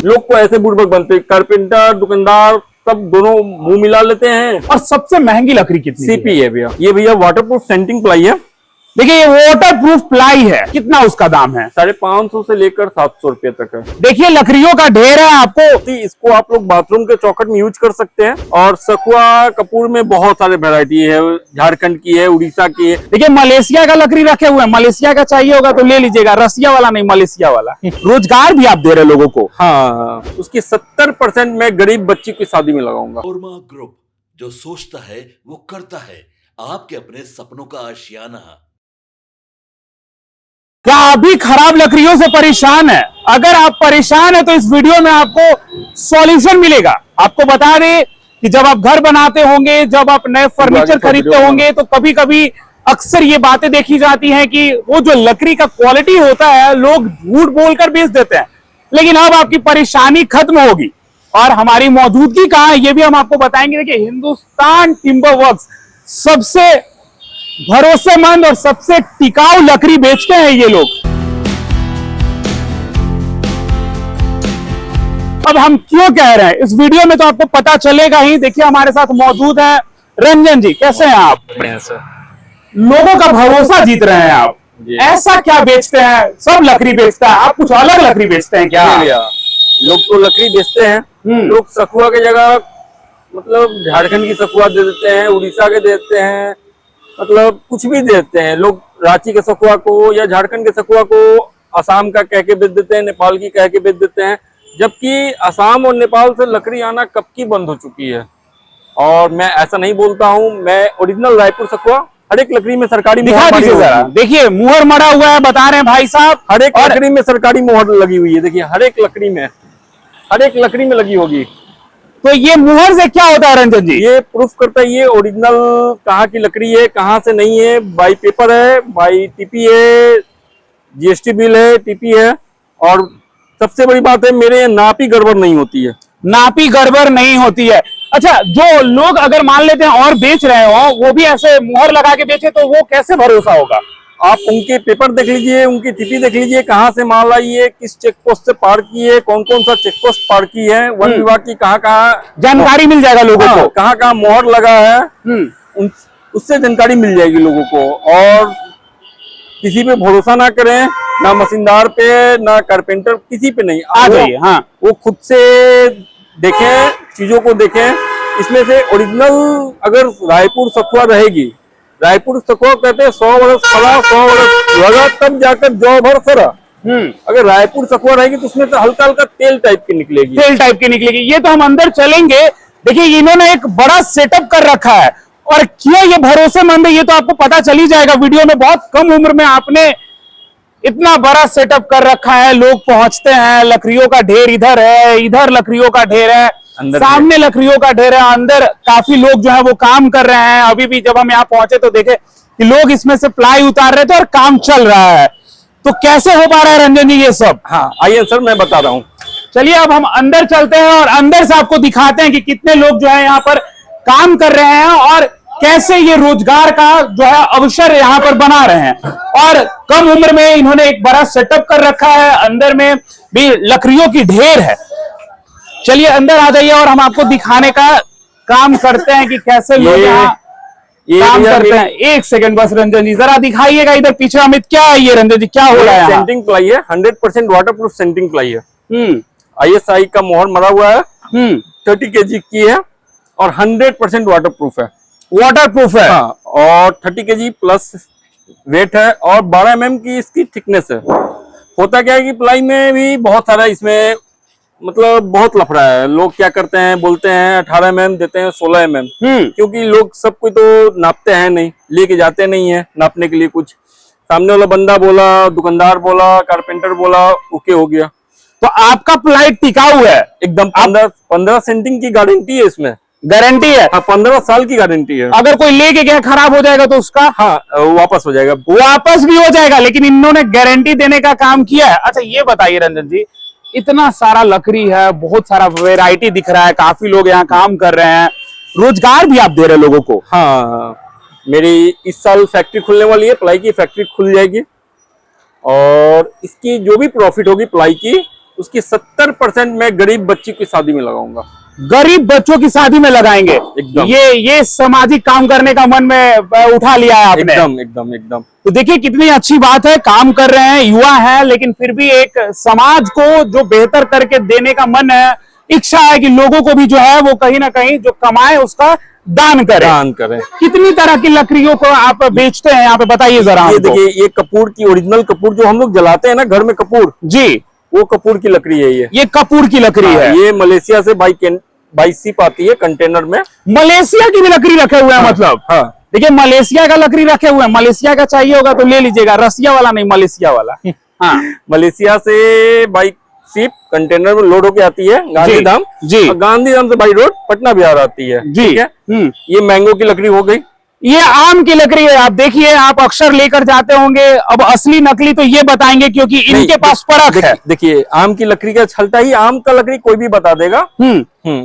लोग को ऐसे बुड़बक बनते, कारपेंटर दुकानदार सब दोनों मुंह मिला लेते हैं। और सबसे महंगी लकड़ी कितनी सीपी है भैया, ये भैया वाटरप्रूफ सेंटिंग प्लाई है। देखिए ये वाटर प्रूफ प्लाई है, कितना उसका दाम है? 550 से लेकर 700 रुपए तक है। देखिए लकड़ियों का ढेर है आपको। इसको आप लोग बाथरूम के चौखट में यूज कर सकते हैं। और सखुआ कपूर में बहुत सारे वैरायटी है, झारखंड की है, उड़ीसा की है। देखिए मलेशिया का लकड़ी रखे हुए हैं, मलेशिया का चाहिए होगा तो ले लीजिएगा, रसिया वाला नहीं, मलेशिया वाला। रोजगार भी आप दे रहे लोगों को। हाँ, उसकी 70% मैं गरीब बच्ची की शादी में लगाऊंगा। ओरमा ग्रुप, जो सोचता है वो करता है, आपके अपने सपनों का आशियाना। क्या आप भी खराब लकड़ियों से परेशान है? अगर आप परेशान है तो इस वीडियो में आपको सॉल्यूशन मिलेगा। आपको बता दें कि जब आप घर बनाते होंगे, जब आप नए फर्नीचर खरीदते होंगे तो कभी कभी अक्सर ये बातें देखी जाती हैं कि वो जो लकड़ी का क्वालिटी होता है लोग झूठ बोलकर बेच देते हैं। लेकिन अब आपकी परेशानी खत्म होगी और हमारी मौजूदगी कहाँ है ये भी हम आपको बताएंगे। देखिए हिंदुस्तान टिम्बर वर्क्स सबसे भरोसेमंद और सबसे टिकाऊ लकड़ी बेचते हैं ये लोग। अब हम क्यों कह रहे हैं इस वीडियो में तो आपको पता चलेगा ही। देखिए हमारे साथ मौजूद हैं रंजन जी, कैसे हैं आप? बढ़िया सर। लोगों का भरोसा जीत रहे हैं आप। ऐसा क्या बेचते हैं? सब लकड़ी बेचता है, आप कुछ अलग लकड़ी बेचते हैं क्या? लोग तो लकड़ी बेचते हैं, लोग सखुआ की जगह मतलब झारखंड की सखुआ दे देते हैं, उड़ीसा के देते हैं, मतलब कुछ भी देते हैं। लोग रांची के सखुआ को या झारखंड के सखुआ को असम का कह के बेच देते हैं, नेपाल की कह के बेच देते हैं। जबकि असम और नेपाल से लकड़ी आना कब की बंद हो चुकी है। और मैं ऐसा नहीं बोलता हूँ, मैं ओरिजिनल रायपुर सखुआ हर एक लकड़ी में सरकारी दिखा दीजिए जरा। देखिए मुहर मरा हुआ है, बता रहे हैं भाई साहब, हर एक लकड़ी में सरकारी मुहर लगी हुई है। देखिए हर एक लकड़ी में, हर एक लकड़ी में लगी होगी। तो ये मुहर से क्या होता है रंजन जी? ये प्रूफ करता है ये ओरिजिनल कहाँ की लकड़ी है, कहाँ से नहीं है। बाई पेपर है, बाई टीपी है, जीएसटी बिल है, टीपी है। और सबसे बड़ी बात है मेरे यहाँ नापी गड़बड़ नहीं होती है। नापी गड़बड़ नहीं होती है। अच्छा, जो लोग अगर मान लेते हैं और बेच रहे हो वो भी ऐसे मुहर लगा के बेचे तो वो कैसे भरोसा होगा? आप उनके पेपर देख लीजिए, उनकी टीपी देख लीजिए, कहाँ से माल आई है, किस चेक पोस्ट से पार की है, कौन कौन सा चेक पोस्ट पार की है, वन विभाग की कहाँ कहाँ जानकारी मिल जाएगा लोगों को, कहाँ कहाँ मोहर लगा है, उससे जानकारी मिल जाएगी लोगों को। और किसी पे भरोसा ना करें, ना मशीनदार पे, ना कारपेंटर, किसी पे नहीं। आ जाइए। हाँ, वो खुद से देखें, चीजों को देखें। इसमें से ओरिजिनल अगर रायपुर सखुआ रहेगी, रायपुर सखुआ कहते हैं 100 वर्ष खड़ा 100 वर्ष लगा तब जाकर जौ भर सरा। अगर रायपुर सखुआ रहेगी तो उसमें तो हल्का हल्का तेल टाइप की निकलेगी, तेल टाइप की निकलेगी। ये तो हम अंदर चलेंगे। देखिए इन्होंने एक बड़ा सेटअप कर रखा है और क्या ये भरोसेमंद है ये तो आपको पता चल ही जाएगा वीडियो में। बहुत कम उम्र में आपने इतना बड़ा सेटअप कर रखा है। लोग पहुंचते हैं, लकड़ियों का ढेर इधर है, इधर लकड़ियों का ढेर है, सामने लकड़ियों का ढेर है, अंदर काफी लोग जो है वो काम कर रहे हैं। अभी भी जब हम यहाँ पहुंचे तो देखे कि लोग इसमें से प्लाई उतार रहे थे और काम चल रहा है। तो कैसे हो पा रहा है रंजन जी ये सब? हाँ आइए सर मैं बता रहा हूँ। चलिए अब हम अंदर चलते हैं और अंदर से आपको दिखाते हैं कि कितने लोग जो है यहाँ पर काम कर रहे हैं और कैसे ये रोजगार का जो है अवसर यहाँ पर बना रहे हैं। और कम उम्र में इन्होंने एक बड़ा सेटअप कर रखा है, अंदर में भी लकड़ियों की ढेर है। चलिए अंदर आ जाइए और हम आपको दिखाने का काम करते हैं कि कैसे लोग यहाँ काम करते हैं। एक सेकंड बस रंजन जी जरा दिखाइएगा इधर पीछे। अमित क्या है ये रंजन जी, क्या हो रहा है? सेंटिंग प्लाई है, 100% वाटरप्रूफ सेंटिंग प्लाई है। ISI का मोहर मरा हुआ है, 30 kg की है और 100% वाटरप्रूफ है। वाटरप्रूफ है। हाँ, और 30 kg प्लस वेट है और 12 mm की इसकी थिकनेस है। होता क्या है कि प्लाई में भी बहुत सारा इसमें मतलब बहुत लफड़ा है। लोग क्या करते हैं, बोलते हैं 18 mm देते हैं 16 mm, क्योंकि लोग सब कोई तो नापते हैं नहीं, लेके जाते नहीं है नापने के लिए। कुछ सामने वाला बंदा बोला, दुकानदार बोला, कारपेंटर बोला, ओके हो गया। तो आपका प्लाई टिकाऊ है एकदम। 15 सेंटिंग की गारंटी है इसमें, गारंटी है। 15 साल की गारंटी है। अगर कोई लेके गया खराब हो जाएगा तो उसका हाँ वापस हो जाएगा, वापस भी हो जाएगा, लेकिन इन्होंने गारंटी देने का काम किया है। अच्छा ये बताइए रंजन जी, इतना सारा लकड़ी है, बहुत सारा वैरायटी दिख रहा है, काफी लोग यहाँ काम कर रहे हैं, रोजगार भी आप दे रहे लोगों को। हाँ मेरी इस साल फैक्ट्री खुलने वाली है, प्लाई की फैक्ट्री खुल जाएगी और इसकी जो भी प्रॉफिट होगी प्लाई की उसकी 70% मैं गरीब बच्ची की शादी में लगाऊंगा। गरीब बच्चों की शादी में लगाएंगे। एकदम। ये सामाजिक काम करने का मन में उठा लिया है आपने। एकदम एकदम एकदम। तो देखिए कितनी अच्छी बात है, काम कर रहे हैं, युवा है, लेकिन फिर भी एक समाज को जो बेहतर करके देने का मन है, इच्छा है कि लोगों को भी जो है वो कहीं ना कहीं जो कमाए उसका दान करें। कितनी तरह की लकड़ियों को आप बेचते हैं यहाँ पे, बताइए जरा। ये देखिए, ये कपूर की ओरिजिनल कपूर जो हम लोग जलाते हैं ना घर में कपूर जी, वो कपूर की लकड़ी है। ये कपूर की लकड़ी है। ये मलेशिया से बाई शिप आती है कंटेनर में। मलेशिया की भी लकड़ी रखे हुए हैं मतलब। हाँ। देखिए मलेशिया का लकड़ी रखे हुए हैं, मलेशिया का चाहिए होगा तो ले लीजिएगा, रसिया वाला नहीं, मलेशिया वाला। हाँ। मलेशिया से बाई शिप कंटेनर में लोड होके आती है गांधीधाम जी। और गांधीधाम से बाई रोड पटना बिहार आती है। जी। ठीक है। ये मैंगो की लकड़ी हो गई। ये आम की लकड़ी है। आप देखिए, आप अक्सर लेकर जाते होंगे। अब असली नकली तो ये बताएंगे क्योंकि इनके पास परख है। देखिए, आम की लकड़ी का छलटा ही आम का लकड़ी कोई भी बता देगा।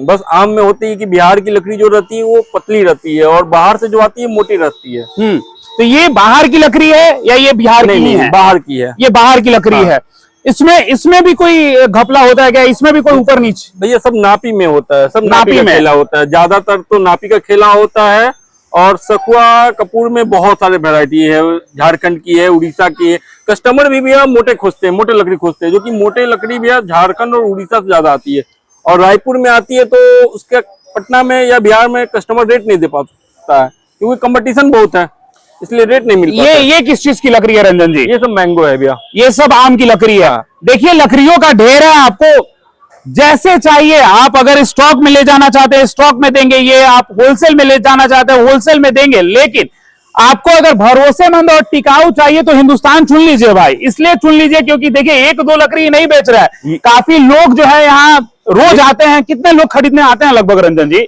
बस आम में होती है कि बिहार की लकड़ी जो रहती है वो पतली रहती है और बाहर से जो आती है मोटी रहती है। तो ये बाहर की लकड़ी है या ये बिहार की नहीं है? बाहर की है। ये बाहर की लकड़ी है। इसमें भी कोई घपला होता है क्या? इसमें भी कोई ऊपर नीचे? भैया सब नापी में होता है, सब नापी का खेला होता है। ज्यादातर तो नापी का खेला होता है। और सखुआ कपूर में बहुत सारे वैरायटी है, झारखंड की है, उड़ीसा की है। कस्टमर भी भैया मोटे खोजते हैं, मोटे लकड़ी खोजते हैं, जो कि मोटे लकड़ी भैया झारखंड और उड़ीसा से ज्यादा आती है और रायपुर में आती है। तो उसके पटना में या बिहार में कस्टमर रेट नहीं दे पाता है क्योंकि कंपटीशन बहुत है, इसलिए रेट नहीं मिल पाता। ये किस चीज की लकड़ी है रंजन जी? ये सब मैंगो है भैया, ये सब आम की लकड़ी है। देखिए लकड़ियों का ढेर है, आपको जैसे चाहिए। आप अगर स्टॉक में ले जाना चाहते हैं स्टॉक में देंगे, ये आप होलसेल में ले जाना चाहते हैं होलसेल में देंगे। लेकिन आपको अगर भरोसेमंद और टिकाऊ चाहिए तो हिंदुस्तान चुन लीजिए भाई। इसलिए चुन लीजिए क्योंकि देखिए एक दो लकड़ी नहीं बेच रहा है, काफी लोग जो है यहाँ रोज आते हैं। कितने लोग खरीदने आते हैं लगभग रंजन जी?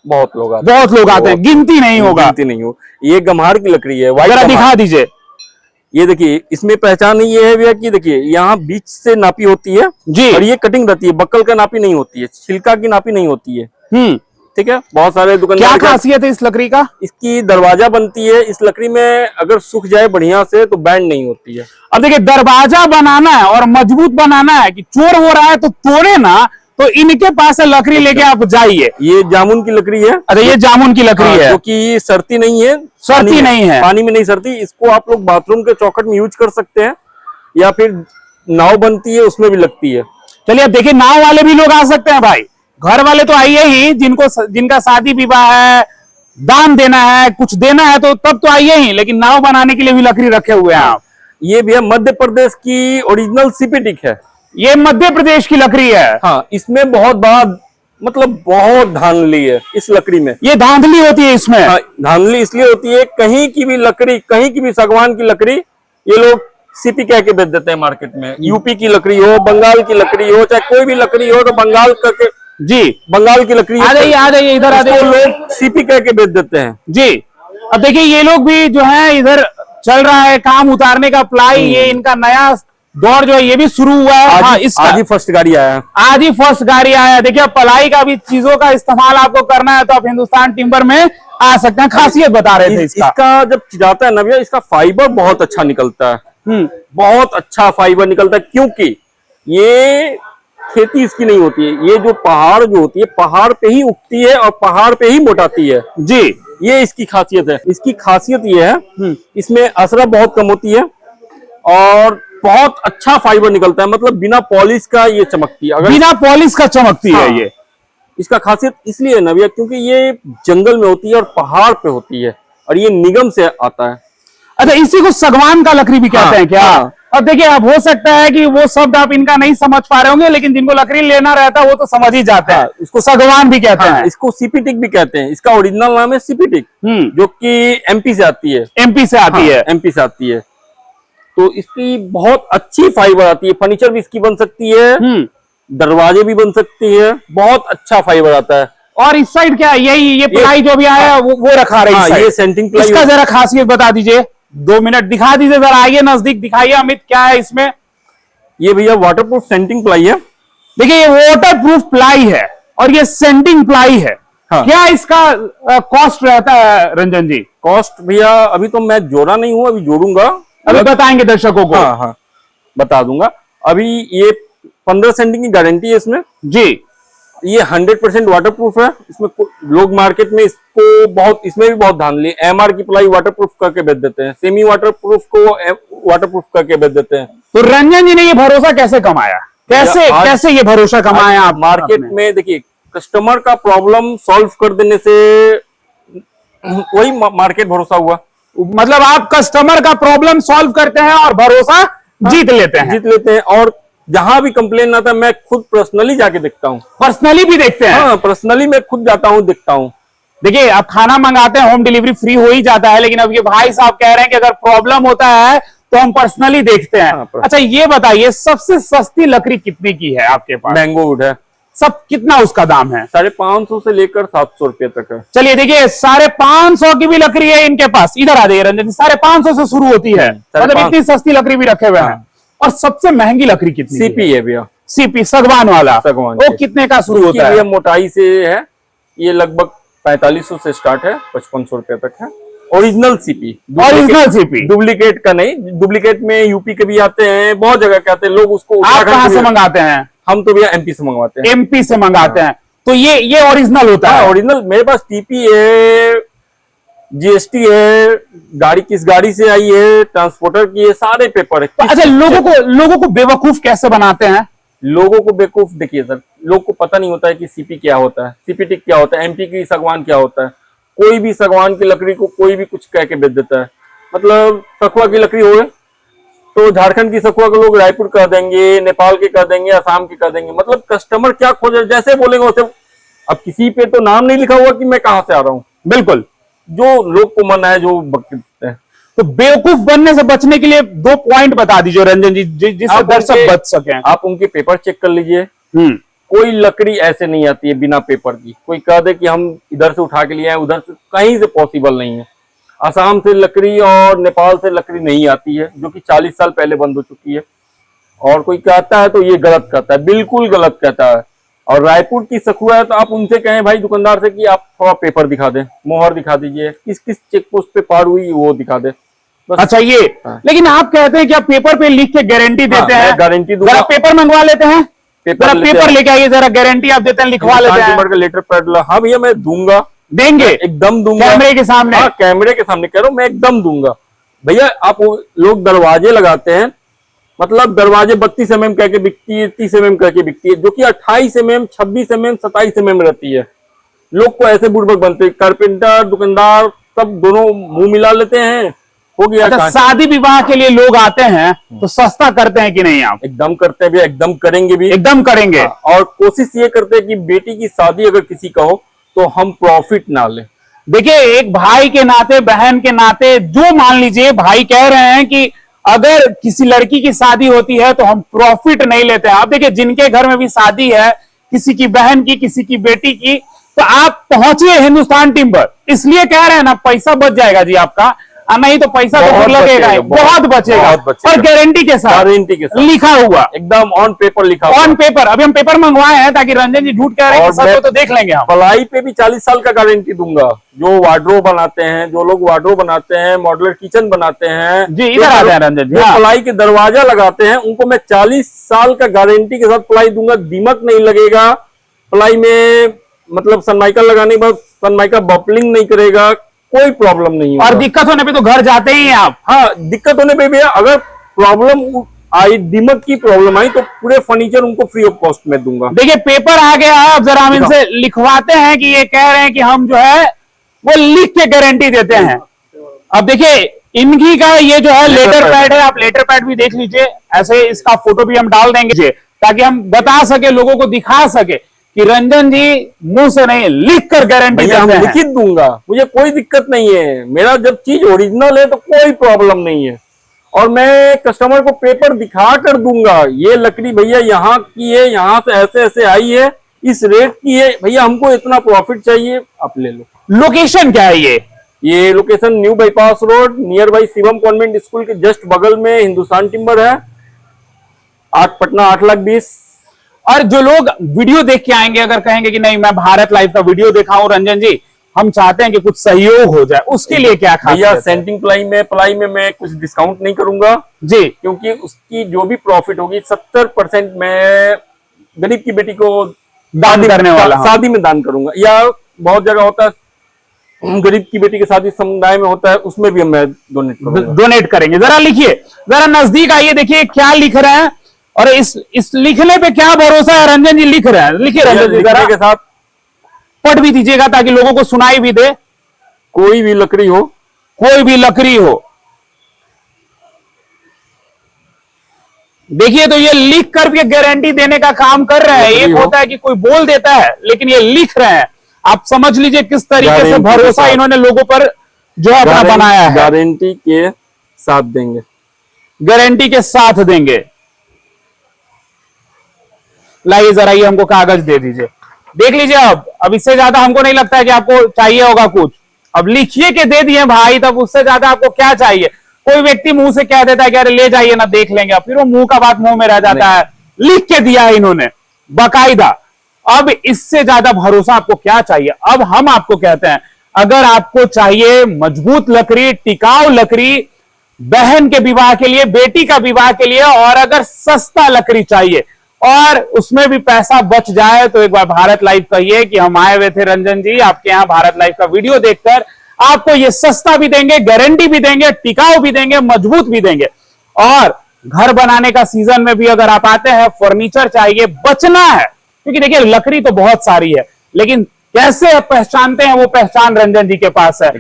बहुत लोग आते हैं, गिनती नहीं होगा। गिनती नहीं हो। ये गम्हार की लकड़ी है, जरा दिखा दीजिए। ये देखिए, इसमें पहचान ये है भैया कि देखिए यहाँ बीच से नापी होती है जी, और ये कटिंग रहती है, बक्कल का नापी नहीं होती है, छिलका की नापी नहीं होती है। ठीक है। बहुत सारे दुकानदार। क्या खासियत है इस लकड़ी का? इसकी दरवाजा बनती है। इस लकड़ी में अगर सूख जाए बढ़िया से तो बैंड नहीं होती है। अब देखिए दरवाजा बनाना है और मजबूत बनाना है कि चोर हो रहा है तो तोड़े ना, तो इनके पास से लकड़ी लेके आप जाइए। ये जामुन की लकड़ी है। अरे ये जामुन की लकड़ी है, क्योंकि सरती नहीं है, सरती नहीं है, पानी में नहीं सरती। इसको आप लोग बाथरूम के चौखट में यूज कर सकते हैं या फिर नाव बनती है उसमें भी लगती है। चलिए अब देखिए, नाव वाले भी लोग आ सकते हैं भाई। घर वाले तो आइए ही, जिनका शादी विवाह है, दान देना है, कुछ देना है तो तब तो आइए ही। लेकिन नाव बनाने के लिए भी लकड़ी रखे हुए हैं आप। ये भी मध्य प्रदेश की ओरिजिनल सीपीटिक है। ये मध्य प्रदेश की लकड़ी है। हाँ, इसमें बहुत बड़ा मतलब बहुत धांधली है इस लकड़ी में। ये धांधली होती है इसमें? हाँ, धांधली इसलिए होती है, कहीं की भी लकड़ी, कहीं की भी सागवान की लकड़ी ये लोग सीपी कह के बेच देते हैं मार्केट में। यूपी की लकड़ी हो, बंगाल की लकड़ी हो, चाहे कोई भी लकड़ी हो, तो बंगाल करके जी, बंगाल की लकड़ी आ जाइए इधर आ जाइए। लोग सीपी कह के बेच देते हैं जी। अब देखिए ये लोग भी जो है इधर चल रहा है काम उतारने का, प्लाई। ये इनका नया दौर जो है ये भी शुरू हुआ है। आज ही फर्स्ट गाड़ी आया है। आज ही फर्स्ट गाड़ी आया है। देखिए पलाई का भी चीजों का इस्तेमाल आपको करना है तो आप हिंदुस्तान टिम्बर में आ सकते हैं। खासियत बता रहे थे इसका जब जाता है ना भैया, इसका फाइबर बहुत अच्छा निकलता है। बहुत अच्छा फाइबर निकलता है क्योंकि ये खेती इसकी नहीं होती है। ये जो पहाड़ जो होती है, पहाड़ पे ही उगती है और पहाड़ पे ही मोटाती है जी। ये इसकी खासियत है। इसकी खासियत ये है, इसमें असरा बहुत कम होती है और बहुत अच्छा फाइबर निकलता है। मतलब बिना पॉलिश का ये चमकती है। अगर बिना पॉलिश का चमकती है ये। इसका खासियत इसलिए है ना भैया क्योंकि ये जंगल में होती है और पहाड़ पे होती है और ये निगम से आता है। अच्छा, इसी को सागवान का लकड़ी भी कहते हैं क्या? अब देखिए, अब हो सकता है कि वो शब्द आप इनका नहीं समझ पा रहे होंगे, लेकिन जिनको लकड़ी लेना रहता है वो तो समझ ही जाते हैं। इसको सागवान भी कहते हैं। इसको सीपीटिक भी कहते हैं। इसका ओरिजिनल नाम है सीपीटिक, जो कि एमपी से आती है। एमपी से आती है। एमपी से आती है। तो इसकी बहुत अच्छी फाइबर आती है। फर्नीचर भी इसकी बन सकती है, दरवाजे भी बन सकती है। बहुत अच्छा फाइबर आता है। और इस साइड क्या है? ये प्लाई जो भी आया वो रखा रही है। ये सेंटिंग प्लाई। इसका जरा खासियत बता दीजिए, 2 मिनट दिखा दीजिए जरा। आइए नजदीक दिखाइए अमित, क्या है इसमें? ये भैया वाटरप्रूफ सेंटिंग प्लाई है। देखिए ये वाटरप्रूफ प्लाई है और ये सेंटिंग प्लाई है। क्या इसका कॉस्ट रहता है रंजन जी? कॉस्ट भैया अभी तो मैं जोड़ा नहीं हूँ, अभी जोड़ूंगा। अभी बताएंगे दर्शकों को। हाँ, बता दूंगा। अभी ये 15 सेंटिंग की गारंटी है इसमें जी। ये 100% वाटर प्रूफ है। इसमें लोग मार्केट में इसको बहुत, इसमें भी बहुत धान लिए, एमआर की प्लाई वाटर प्रूफ करके बेच देते हैं, सेमी वाटर प्रूफ को वाटर प्रूफ करके बेच देते हैं। तो रंजन जी ने ये भरोसा कैसे कमाया, कैसे ये भरोसा कमाया आप मार्केट में? देखिए, कस्टमर का प्रॉब्लम सॉल्व कर देने से वही मार्केट भरोसा हुआ। मतलब आप कस्टमर का प्रॉब्लम सॉल्व करते हैं और भरोसा जीत लेते हैं। और जहां भी कंप्लेन आता है मैं खुद पर्सनली जाके देखता हूँ। पर्सनली भी देखते हैं? हाँ, पर्सनली मैं खुद जाता हूँ, देखता हूँ। देखिए, आप खाना मंगाते हैं, होम डिलीवरी फ्री हो ही जाता है, लेकिन अब ये भाई साहब कह रहे हैं कि अगर प्रॉब्लम होता है तो हम पर्सनली देखते हैं। अच्छा, ये बताइए, सबसे सस्ती लकड़ी कितने की है आपके पास? मैंगो वुड है। सब कितना उसका दाम है? 550 से लेकर 700 रुपए तक है। चलिए देखिए, 550 की भी लकड़ी है इनके पास। इधर आ जाइए रंजन जी, 550 से शुरू होती है, मतलब इतनी सस्ती लकड़ी भी रखे हुए हैं। और सबसे महंगी लकड़ी कितनी? सीपी है भैया। सीपी सागवान वाला, सागवान वो कितने का शुरू होता है? मोटाई से है, ये लगभग 4500 से स्टार्ट है, 5500 रुपए तक है। Original CP. Original CP, duplicate का नहीं। डुप्लीकेट में यूपी के भी आते हैं, बहुत जगह के आते हैं लोग। उसको आप कहां से मंगाते हैं? हम तो भैया एमपी से मंगवाते हैं। एमपी से मंगाते हैं। तो ये ओरिजिनल होता है? ओरिजिनल। मेरे पास टीपी है, जीएसटी है, गाड़ी किस गाड़ी से आई है, ट्रांसपोर्टर की है, सारे पेपर है। अच्छा, लोगों को बेवकूफ कैसे बनाते हैं? लोगों को बेवकूफ, देखिए सर, लोग को पता नहीं होता है कि सीपी क्या होता है, सीपी टिक क्या होता है, एमपी की सागवान क्या होता है। कोई भी सागवान की लकड़ी को कोई भी कुछ कह के बेच देता है। मतलब सखुआ की लकड़ी हो तो झारखंड की सखुआ को लोग रायपुर कर देंगे, नेपाल के कर देंगे, असम के कर देंगे। मतलब कस्टमर क्या खोजे, जैसे बोलेंगे वैसे। अब किसी पे तो नाम नहीं लिखा हुआ कि मैं कहाँ से आ रहा हूँ। बिल्कुल, जो लोग को मन है जो बकते हैं। तो बेवकूफ बनने से बचने के लिए 2 पॉइंट बता दीजिए रंजन जी, जिससे दर्शक बच सकें। आप उनके पेपर चेक कर लीजिए। कोई लकड़ी ऐसे नहीं आती है बिना पेपर की। कोई कह दे कि हम इधर से उठा के लिए आए, उधर से, कहीं से पॉसिबल नहीं है। असम से लकड़ी और नेपाल से लकड़ी नहीं आती है, जो कि 40 साल पहले बंद हो चुकी है। और कोई कहता है तो ये गलत कहता है, बिल्कुल गलत कहता है। और रायपुर की सखुआ है तो आप उनसे कहें भाई दुकानदार से कि आप थोड़ा पेपर दिखा दें, मोहर दिखा दीजिए, किस किस चेक पोस्ट पे पार हुई वो दिखा दे। अच्छा, ये लेकिन आप कहते हैं कि आप पेपर पे लिख के गारंटी देते हैं। गारंटी दूंगा। पेपर मंगवा लेते हैं, पेपर लेके आइए जरा, गारंटी आप देते हैं, लिखवा लेते हैं का लेटर पैड। हाँ भैया, मैं दूंगा, देंगे, एकदम दूंगा। कैमरे के सामने? हाँ, कैमरे के सामने कह रहा हूँ, मैं एकदम दूंगा भैया। आप लोग दरवाजे लगाते हैं, मतलब दरवाजे 32 mm कह के बिकती है, 30 mm कह के बिकती है, जो कि 28 mm, 26 mm, 27 mm रहती है। लोग को ऐसे बुड़बक बनते हैं। कारपेंटर, दुकानदार सब दोनों मुंह मिला लेते हैं, हो गया। अच्छा, शादी विवाह के लिए लोग आते हैं तो सस्ता करते हैं कि नहीं आप? एकदम करते हैं भैया, एकदम करेंगे भी, एकदम करेंगे। और कोशिश ये करते हैं कि बेटी की शादी अगर किसी का हो तो हम प्रॉफिट ना ले। देखिए, एक भाई के नाते, बहन के नाते, जो मान लीजिए भाई कह रहे हैं कि अगर किसी लड़की की शादी होती है तो हम प्रॉफिट नहीं लेते हैं। आप देखिए, जिनके घर में भी शादी है, किसी की बहन की, किसी की बेटी की, तो आप पहुंचिए हिंदुस्तान टिम्बर, इसलिए कह रहे हैं ना, पैसा बच जाएगा जी आपका। नहीं तो पैसा तो लगेगा, बहुत बचेगा। और गारंटी के साथ लिखा हुआ, एकदम ऑन पेपर लिखा हुआ। On paper. अभी हम पेपर मंगवाए हैं ताकि रंजन जी झूठ कह रहे हैं, सब तो देख लेंगे हम। प्लाई पे भी 40 साल का गारंटी दूंगा। जो वार्डरोब बनाते हैं, जो लोग वार्डरोब बनाते हैं, मॉडुलर किचन बनाते हैं जी, इधर आते हैं रंजन जी, प्लाई के दरवाजा लगाते हैं, उनको मैं 40 साल का गारंटी के साथ प्लाई दूंगा। दीमक नहीं लगेगा प्लाई में, मतलब सनमाइका लगाने के बाद सनमाइका बबलिंग नहीं करेगा, कोई प्रॉब्लम नहीं है। और दिक्कत होने पे तो घर जाते ही हैं आप? हाँ, दिक्कत होने पे भी अगर प्रॉब्लम आई, दीमक की प्रॉब्लम आई, तो पूरे फर्नीचर उनको फ्री ऑफ कॉस्ट में दूंगा। देखिए, पेपर आ गया है, अब जरा हम इनसे लिखवाते हैं कि ये कह रहे हैं कि हम जो है वो लिख के गारंटी देते हैं। अब देखिए, इनकी का ये जो है लेटर पैड है, आप लेटर पैड भी देख लीजिए। ऐसे इसका फोटो भी हम डाल देंगे ताकि हम बता सके, लोगों को दिखा सके कि रंजन जी मुंह से नहीं, लिख कर गारंटी देते हैं। लिखित दूंगा, मुझे कोई दिक्कत नहीं है। मेरा जब चीज ओरिजिनल है तो कोई प्रॉब्लम नहीं है। और मैं कस्टमर को पेपर दिखा कर दूंगा, ये लकड़ी भैया यहाँ की है, यहाँ से ऐसे ऐसे आई है, इस रेट की है, भैया हमको इतना प्रॉफिट चाहिए, आप ले लो। लोकेशन क्या है ये location new bypass road, near by Shivam convent school के जस्ट बगल में हिंदुस्तान टिम्बर है, पटना 8,20,000। और जो लोग वीडियो देख के आएंगे, अगर कहेंगे कि नहीं मैं भारत लाइव का वीडियो देखा हूं रंजन जी, हम चाहते हैं कि कुछ सहयोग हो जाए, उसके लिए क्या भैया खासियत है? सेंटिंग प्लाई में मैं कुछ डिस्काउंट नहीं करूंगा जी, क्योंकि उसकी जो भी प्रॉफिट होगी 70% मैं गरीब की बेटी को दान करने वाला हूं। शादी में दान करूंगा, या बहुत जगह होता है गरीब की बेटी की शादी समुदाय में होता है, उसमें भी मैं डोनेट करूंगा। डोनेट करेंगे। जरा लिखिए, जरा नजदीक आइए, देखिए क्या लिख रहे हैं, और इस लिखने पे क्या भरोसा है। रंजन जी लिख रहे हैं, लिखिए रंजन जी, जरा लिखने के साथ पढ़ भी दीजिएगा ताकि लोगों को सुनाई भी दे। कोई भी लकड़ी हो, कोई भी लकड़ी हो, देखिए तो ये लिख कर भी गारंटी देने का काम कर रहे हैं। एक होता है कि कोई बोल देता है, लेकिन ये लिख रहे हैं। आप समझ लीजिए किस तरीके से भरोसा इन्होंने लोगों पर जो है अपना बनाया है। गारंटी के साथ देंगे, गारंटी के साथ देंगे। लाइए जरा ये हमको कागज दे दीजिए, देख लीजिए। अब इससे ज्यादा हमको नहीं लगता है कि आपको चाहिए होगा कुछ। अब लिखिए के दे दिए भाई, तब उससे ज्यादा आपको क्या चाहिए? कोई व्यक्ति मुंह से कह देता है कि अरे ले जाइए ना, देख लेंगे, फिर वो मुंह का बात मुंह में रह जाता है। लिख के दिया है इन्होंने बाकायदा। अब इससे ज्यादा भरोसा आपको क्या चाहिए? अब हम आपको कहते हैं, अगर आपको चाहिए मजबूत लकड़ी, टिकाऊ लकड़ी, बहन के विवाह के लिए, बेटी का विवाह के लिए, और अगर सस्ता लकड़ी चाहिए और उसमें भी पैसा बच जाए, तो एक बार भारत लाइव कहिए कि हम आए हुए थे रंजन जी आपके यहां भारत लाइव का वीडियो देखकर। आपको ये सस्ता भी देंगे, गारंटी भी देंगे, टिकाऊ भी देंगे, मजबूत भी देंगे। और घर बनाने का सीजन में भी अगर आप आते हैं, फर्नीचर चाहिए, बचना है, क्योंकि देखिए लकड़ी तो बहुत सारी है, लेकिन कैसे पहचानते हैं वो पहचान रंजन जी के पास है।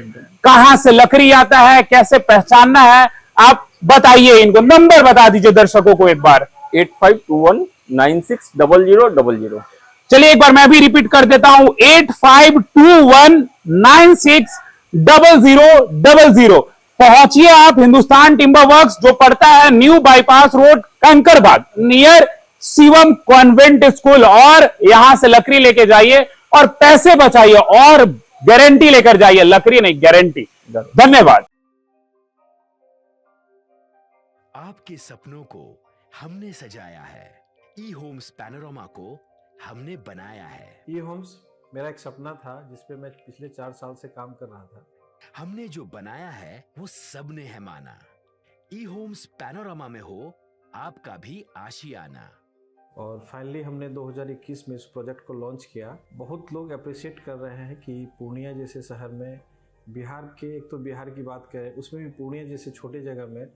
कहां से लकड़ी आता है, कैसे पहचानना है, आप बताइए इनको। नंबर बता दीजिए दर्शकों को एक बार। 8521960000। चलिए एक बार मैं भी रिपीट कर देता हूं, 8521960000। पहुंचिए आप हिंदुस्तान टिम्बर वर्क्स, जो पड़ता है new bypass road, Kankarbagh, near Shivam convent school, और यहां से लकड़ी लेके जाइए और पैसे बचाइए और गारंटी लेकर जाइए, लकड़ी नहीं गारंटी। धन्यवाद। आपके सपनों को हमने सजाया है, ई होम्स पैनोरमा को हमने बनाया है। ई होम्स मेरा एक सपना था जिसपे मैं पिछले 4 साल से काम कर रहा था। हमने जो बनाया है वो सबने है माना। ई होम्स पैनोरमा में हो आपका भी आशियाना। और फाइनली हमने 2021 में इस प्रोजेक्ट को लॉन्च किया। बहुत लोग अप्रिशिएट कर रहे हैं कि पूर्णिया जैसे शहर में, बिहार के, एक तो बिहार की बात करें उसमें भी पूर्णिया जैसे छोटे जगह में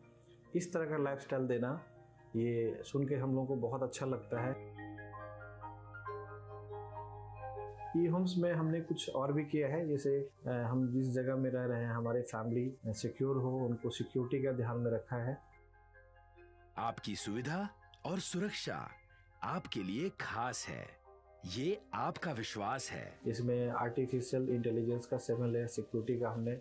इस तरह का लाइफस्टाइल देना, ये सुन के हम लोगों को बहुत अच्छा लगता है। ई होम्स में हमने कुछ और भी किया है, जैसे हम जिस जगह में रह रहे हैं हमारे फैमिली सिक्योर हो, उनको सिक्योरिटी का ध्यान में रखा है। आपकी सुविधा और सुरक्षा आपके लिए खास है, ये आपका विश्वास है। इसमें आर्टिफिशियल इंटेलिजेंस का 7 लेयर सिक्योरिटी का हमने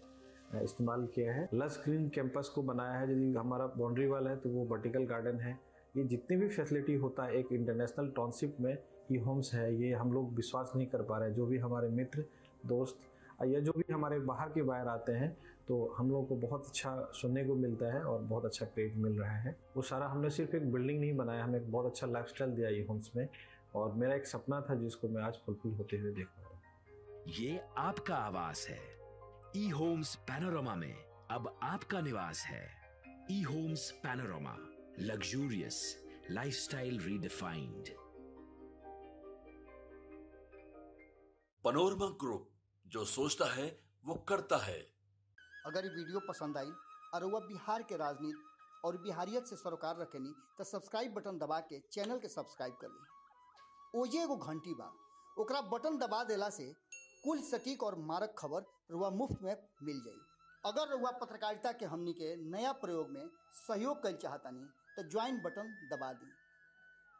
इस्तेमाल किया है। लस ग्रीन कैंपस को बनाया है। यदि हमारा बाउंड्री वाल है तो वो वर्टिकल गार्डन है। ये जितनी भी फैसिलिटी होता है एक इंटरनेशनल टाउनशिप में ई होम्स है, ये हम लोग विश्वास नहीं कर पा रहे हैं। जो भी हमारे मित्र दोस्त या जो भी हमारे बाहर के बाहर आते हैं, तो हम लोग को बहुत अच्छा सुनने को मिलता है और बहुत अच्छा क्रेडिट मिल रहा है। वो सारा हमने सिर्फ एक बिल्डिंग नहीं बनाया, हमें एक बहुत अच्छा लाइफस्टाइल दिया ई होम्स में, और मेरा एक सपना था जिसको मैं आज फुलफिल होते हुए देख रहा हूँ। ये आपका आवास है। ई होम्स पैनोरमा में अब आपका निवास है। E homes Panorama, luxurious lifestyle redefined. Panorama group, जो सोचता है वो करता है। अगर ये वीडियो पसंद आई और वह बिहार के राजनीति और बिहारियत से सरोकार रखेनी तो सब्सक्राइब बटन दबा के चैनल के सब्सक्राइब कर ली। ओजे एगो घंटी बा, ओकरा बटन दबा देला से कुल सटीक और मारक खबर रुआ मुफ्त में मिल जाई। अगर रुआ पत्रकारिता के हमनी के नया प्रयोग में सहयोग कर चाहतानी तो ज्वाइन बटन दबा दी।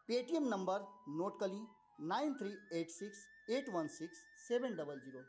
पेटीएम नंबर नोट कर ली 9386816700।